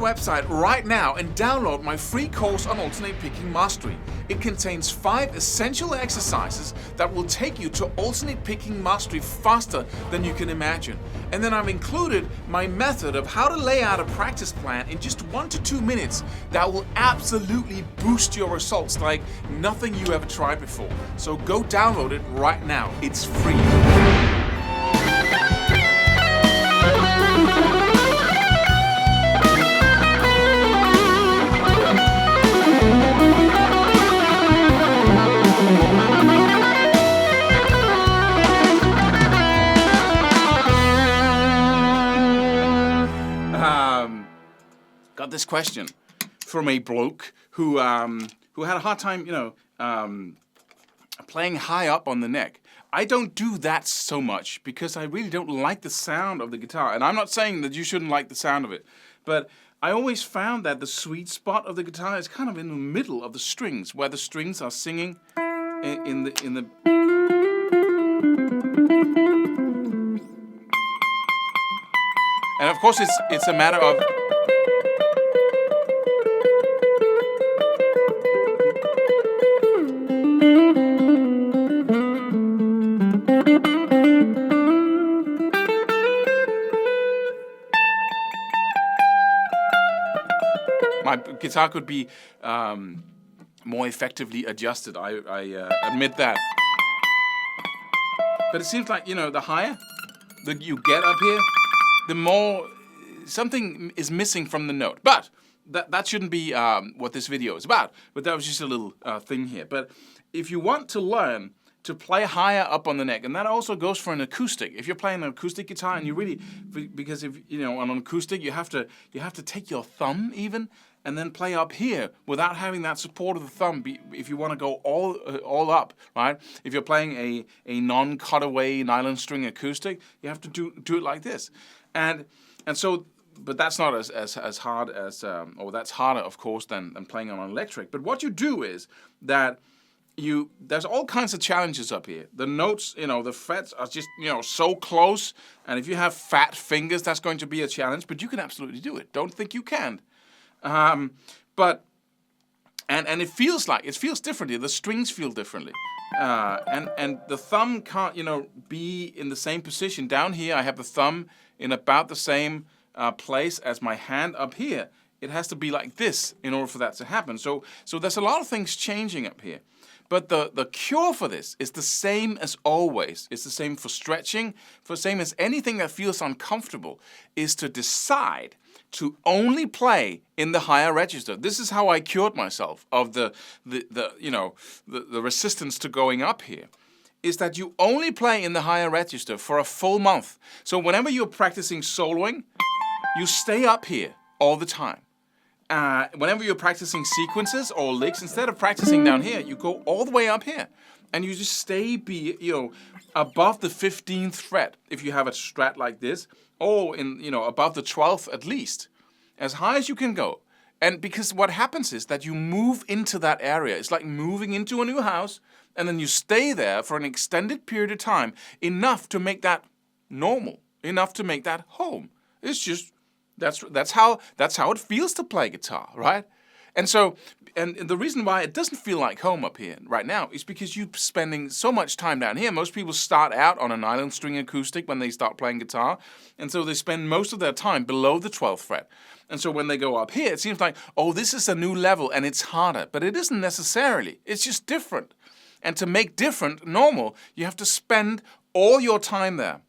website right now and download my free course on alternate picking mastery. It contains 5 essential exercises that will take you to alternate picking mastery faster than you can imagine. And then I've included my method of how to lay out a practice plan in just 1 to 2 minutes that will absolutely boost your results like nothing you ever tried before. So go download it right now. It's free. Got this question from a bloke who had a hard time, playing high up on the neck. I don't do that so much because I really don't like the sound of the guitar. And I'm not saying that you shouldn't like the sound of it, but I always found that the sweet spot of the guitar is kind of in the middle of the strings, where the strings are singing in the and of course it's a matter of my guitar could be more effectively adjusted. I admit that. But it seems like, the higher that you get up here, the more something is missing from the note. But that shouldn't be what this video is about. But that was just a little thing here. But if you want to learn to play higher up on the neck, and that also goes for an acoustic. If you're playing an acoustic guitar and you really, because if on an acoustic you have to take your thumb even and then play up here without having that support of the thumb. If you want to go all up, right? If you're playing a non-cutaway nylon string acoustic, you have to do it like this, and so. But that's not as hard as, or that's harder, of course, than playing on an electric. But what you do is that there's all kinds of challenges up here. The notes, the frets are just, so close. And if you have fat fingers, that's going to be a challenge. But you can absolutely do it. Don't think you can't. But it feels differently. The strings feel differently. And the thumb can't, be in the same position. Down here, I have the thumb in about the same place as my hand up here. It has to be like this in order for that to happen. So there's a lot of things changing up here. But the cure for this is the same as always. It's the same for stretching, for the same as anything that feels uncomfortable, is to decide to only play in the higher register. This is how I cured myself of the resistance to going up here. Is that you only play in the higher register for a full month. So whenever you're practicing soloing, you stay up here all the time. Whenever you're practicing sequences or licks, instead of practicing down here, you go all the way up here. And you just stay above the 15th fret, if you have a strat like this, or above the 12th at least, as high as you can go. And because what happens is that you move into that area. It's like moving into a new house, and then you stay there for an extended period of time, enough to make that normal, enough to make that home. It's just that's how it feels to play guitar, right? And so, and the reason why it doesn't feel like home up here right now is because you're spending so much time down here. Most people start out on a nylon string acoustic when they start playing guitar, and so they spend most of their time below the 12th fret. And so when they go up here, it seems like, oh, this is a new level and it's harder. But it isn't necessarily. It's just different. And to make different normal, you have to spend all your time there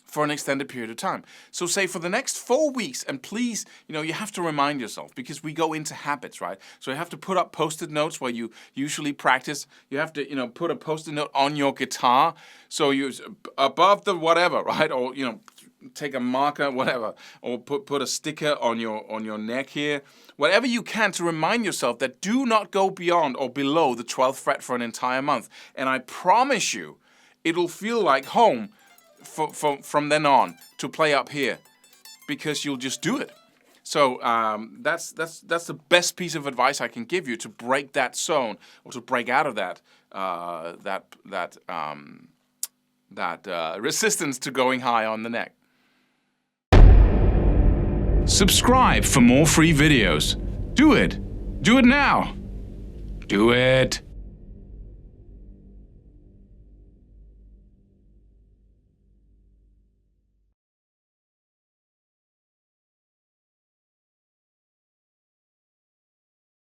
for an extended period of time. So say for the next 4 weeks, and please, you have to remind yourself, because we go into habits, right? So you have to put up Post-it notes where you usually practice. You have to, put a Post-it note on your guitar, so you above the whatever, right? Or, take a marker, whatever, or put a sticker on your neck here. Whatever you can to remind yourself that do not go beyond or below the 12th fret for an entire month. And I promise you, it'll feel like home from then on to play up here, because you'll just do it. So that's the best piece of advice I can give you to break that zone, or to break out of that resistance to going high on the neck. Subscribe for more free videos. Do it. Do it now. Do it.